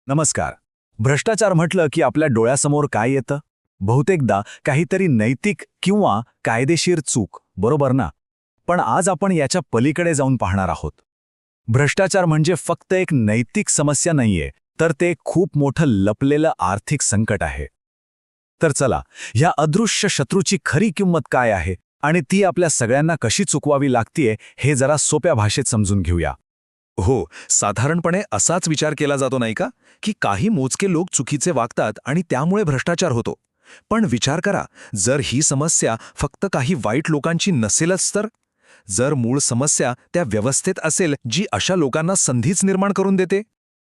नमस्कार. भ्रष्टाचार म्हटलं की आपल्या डोळ्यासमोर काय येतं? बहुतेकदा काहीतरी नैतिक किंवा कायदेशीर चूक, बरोबर ना? पण आज आपण याच्या पलीकडे जाऊन पाहणार आहोत. भ्रष्टाचार म्हणजे फक्त एक नैतिक समस्या नाहीये, तर ते खूप मोठं लपलेलं आर्थिक संकट आहे. तर चला, ह्या अदृश्य शत्रूची खरी किंमत काय आहे आणि ती आपल्या सगळ्यांना कशी चुकवावी लागतीये हे जरा सोप्या भाषेत समजून घेऊया. हो, साधारणपणे असाच विचार केला जातो नाही का, की काही मोजके लोक चुकीचे वागतात आणि त्यामुळे भ्रष्टाचार होतो. पण विचार करा, जर ही समस्या फक्त काही वाईट लोकांची नसेलच तर? जर मूळ समस्या त्या व्यवस्थेत असेल जी अशा लोकांना संधीच निर्माण करून देते?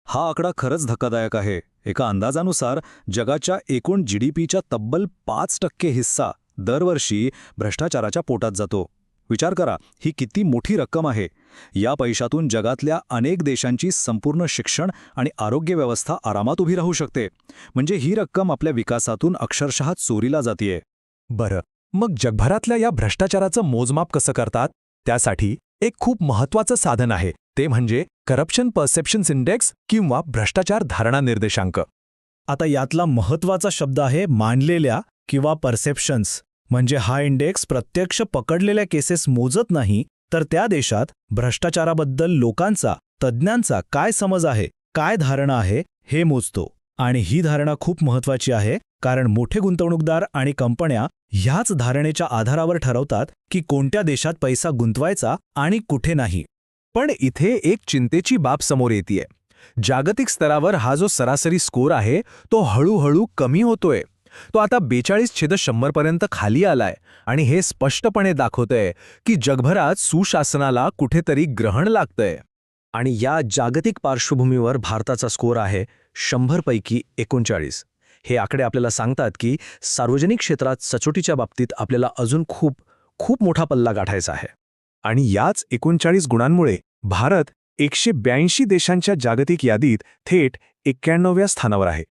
हा आकडा खरंच धक्कादायक आहे. एका अंदाजानुसार जगाच्या एकूण जीडीपीच्या तब्बल 5% हिस्सा दरवर्षी भ्रष्टाचाराच्या पोटात जातो. विचार करा, ही किती मोठी रक्कम आहे. या पैशातून जगातल्या अनेक देशांची संपूर्ण शिक्षण आणि आरोग्य व्यवस्था आरामात उभी राहू शकते. म्हणजे ही रक्कम आपल्या विकासातून अक्षरशः चोरीला जातीये. बरं, मग जगभरातल्या या भ्रष्टाचाराचं मोजमाप कसं करतात? त्यासाठी एक खूप महत्त्वाचं साधन आहे, ते म्हणजे करप्शन परसेप्शन्स इंडेक्स किंवा भ्रष्टाचार धारणा निर्देशांक. आता यातला महत्त्वाचा शब्द आहे मानलेल्या किंवा परसेप्शन्स. म्हणजे हा इंडेक्स प्रत्यक्ष पकडलेल्या केसेस मोजत नाही, तर त्या देशात भ्रष्टाचाराबद्दल लोकांचा, तज्ज्ञांचा काय समज आहे, काय धारणा आहे हे मोजतो. आणि ही धारणा खूप महत्त्वाची आहे, कारण मोठे गुंतवणूकदार आणि कंपन्या ह्याच धारणेच्या आधारावर ठरवतात की कोणत्या देशात पैसा गुंतवायचा आणि कुठे नाही. पण इथे एक चिंतेची बाब समोर येतेय. जागतिक स्तरावर हा जो सरासरी स्कोर आहे तो हळूहळू कमी होतोय. तो आता 42/100 पर्यंत खाली आलाय आणि हे स्पष्टपणे दाखवतंय की जगभरात सुशासनाला कुठेतरी ग्रहण लागतंय. आणि या जागतिक पार्श्वभूमीवर भारताचा स्कोर आहे 100 पैकी 39. हे आकडे आपल्याला सांगतात की सार्वजनिक क्षेत्रात सचोटीच्या बाबतीत आपल्याला अजून खूप मोठा पल्ला गाठायचा आहे. आणि याच 39 गुणांमुळे भारत 182 देशांच्या जागतिक यादीत थेट 91व्या स्थानावर आहे.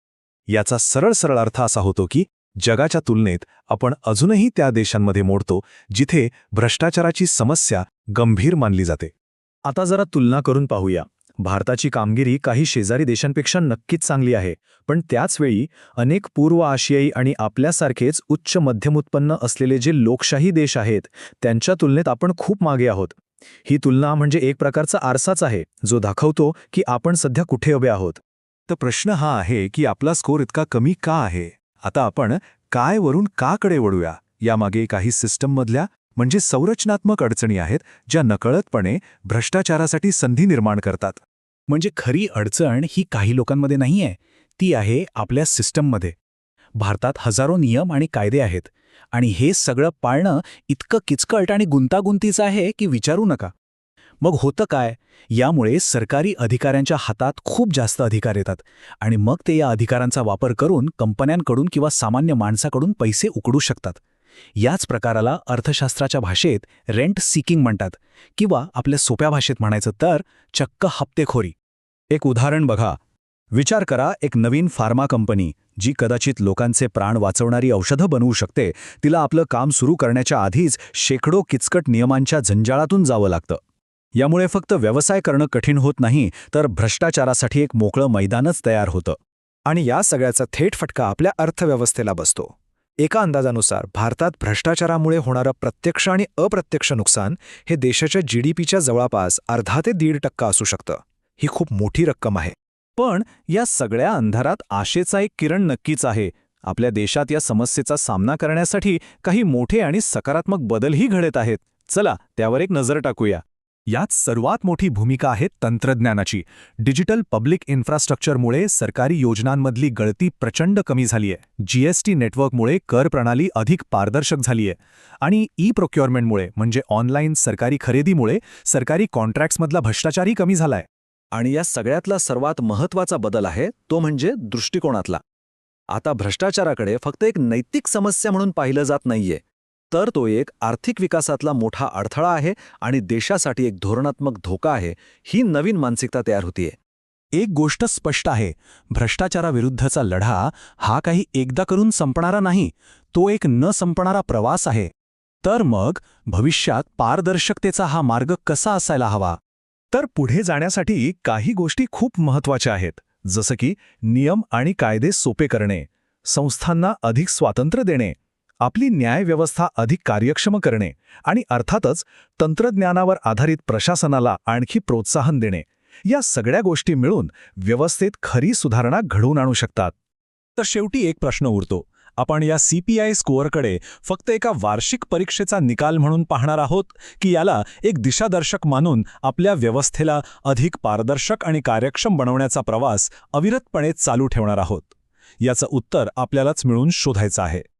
याचा सरळ अर्थ असा होतो की जगाच्या तुलनेत आपण अजूनही त्या देशांमध्ये मोडतो जिथे भ्रष्टाचाराची समस्या गंभीर मानली जाते. आता जरा तुलना करून पाहूया. भारताची कामगिरी काही शेजारी देशांपेक्षा नक्कीच चांगली आहे, पण त्याचवेळी अनेक पूर्व आशियाई आणि आपल्यासारखेच उच्च मध्यम उत्पन्न असलेले जे लोकशाही देश आहेत त्यांच्या तुलनेत आपण खूप मागे आहोत. ही तुलना म्हणजे एक प्रकारचा आरसाच आहे, जो दाखवतो की आपण सध्या कुठे उभे आहोत. तर प्रश्न हा आहे की आपला स्कोर इतका कमी का आहे? आता आपण काय वरून का कडे वळूया. यामागे काही सिस्टममधल्या म्हणजे संरचनात्मक अडचणी आहेत ज्या नकळतपणे भ्रष्टाचारासाठी संधी निर्माण करतात. म्हणजे खरी अडचण ही काही लोकांमध्ये नाहीये, ती आहे आपल्या सिस्टममध्ये. भारतात हजारो नियम आणि कायदे आहेत आणि हे सगळं पाळणं इतकं किचकट आणि गुंतागुंतीचं आहे की विचारू नका. मग होतं काय? यामुळे सरकारी अधिकाऱ्यांच्या हातात खूप जास्त अधिकार येतात आणि मग ते या अधिकारांचा वापर करून कंपन्यांकडून किंवा सामान्य माणसाकडून पैसे उकळू शकतात. याच प्रकाराला अर्थशास्त्राच्या भाषेत रेंट सीकिंग म्हणतात किंवा आपल्या सोप्या भाषेत म्हणायचं तर चक्क हप्तेखोरी. एक उदाहरण बघा. विचार करा, एक नवीन फार्मा कंपनी जी कदाचित लोकांचे प्राण वाचवणारी औषधं बनवू शकते, तिला आपलं काम सुरू करण्याच्या आधीच शेकडो किचकट नियमांच्या जंजाळातून जावं लागतं. यामुळे फक्त व्यवसाय करणं कठीण होत नाही, तर भ्रष्टाचारासाठी एक मोकळं मैदानच तयार होतं. आणि या सगळ्याचा थेट फटका आपल्या अर्थव्यवस्थेला बसतो. एका अंदाजानुसार भारतात भ्रष्टाचारामुळे होणारं प्रत्यक्ष आणि अप्रत्यक्ष नुकसान हे देशाच्या जीडीपीच्या जवळपास 1.5 ते 1.5% असू शकतं. ही खूप मोठी रक्कम आहे. पण या सगळ्या अंधारात आशेचा एक किरण नक्कीच आहे. आपल्या देशात या समस्येचा सामना करण्यासाठी काही मोठे आणि सकारात्मक बदलही घडत आहेत. चला त्यावर एक नजर टाकूया. यात सर्वात मोठी भूमिका आहे तंत्रज्ञानाची. डिजिटल पब्लिक इन्फ्रास्ट्रक्चरमुळे सरकारी योजनांमधली गळती प्रचंड कमी झालीय. जीएसटी नेटवर्कमुळे कर प्रणाली अधिक पारदर्शक झालीय आणि ई प्रोक्युअरमेंटमुळे म्हणजे ऑनलाईन सरकारी खरेदीमुळे सरकारी कॉन्ट्रॅक्ट्समधला भ्रष्टाचारही कमी झालाय. आणि या सगळ्यातला सर्वात महत्त्वाचा बदल आहे तो म्हणजे दृष्टिकोनातला. आता भ्रष्टाचाराकडे फक्त एक नैतिक समस्या म्हणून पाहिलं जात नाहीये, तर तो एक आर्थिक विकासातला मोठा अडथळा आहे आणि देशासाठी एक धोरणात्मक धोका आहे. ही नवीन मानसिकता तयार होतीये. एक गोष्ट स्पष्ट आहे, भ्रष्टाचाराविरुद्धचा लढा हा काही एकदा करून संपणारा नाही, तो एक न संपणारा प्रवास आहे. तर मग भविष्यात पारदर्शकतेचा हा मार्ग कसा असायला हवा? तर पुढे जाण्यासाठी काही गोष्टी खूप महत्त्वाच्या आहेत. जसं की नियम आणि कायदे सोपे करणे, संस्थांना अधिक स्वातंत्र्य देणे, आपली न्यायव्यवस्था अधिक कार्यक्षम करणे आणि अर्थातच तंत्रज्ञानावर आधारित प्रशासनाला आणखी प्रोत्साहन देणे, या सगळ्या गोष्टी मिळून व्यवस्थेत खरी सुधारणा घडवून आणू शकतात. तर शेवटी एक प्रश्न उरतो. आपण या CPI स्कोअरकडे फक्त एका वार्षिक परीक्षेचा निकाल म्हणून पाहणार आहोत की याला एक दिशादर्शक मानून आपल्या व्यवस्थेला अधिक पारदर्शक आणि कार्यक्षम बनवण्याचा प्रवास अविरतपणे चालू ठेवणार आहोत? याचं उत्तर आपल्यालाच मिळून शोधायचं आहे.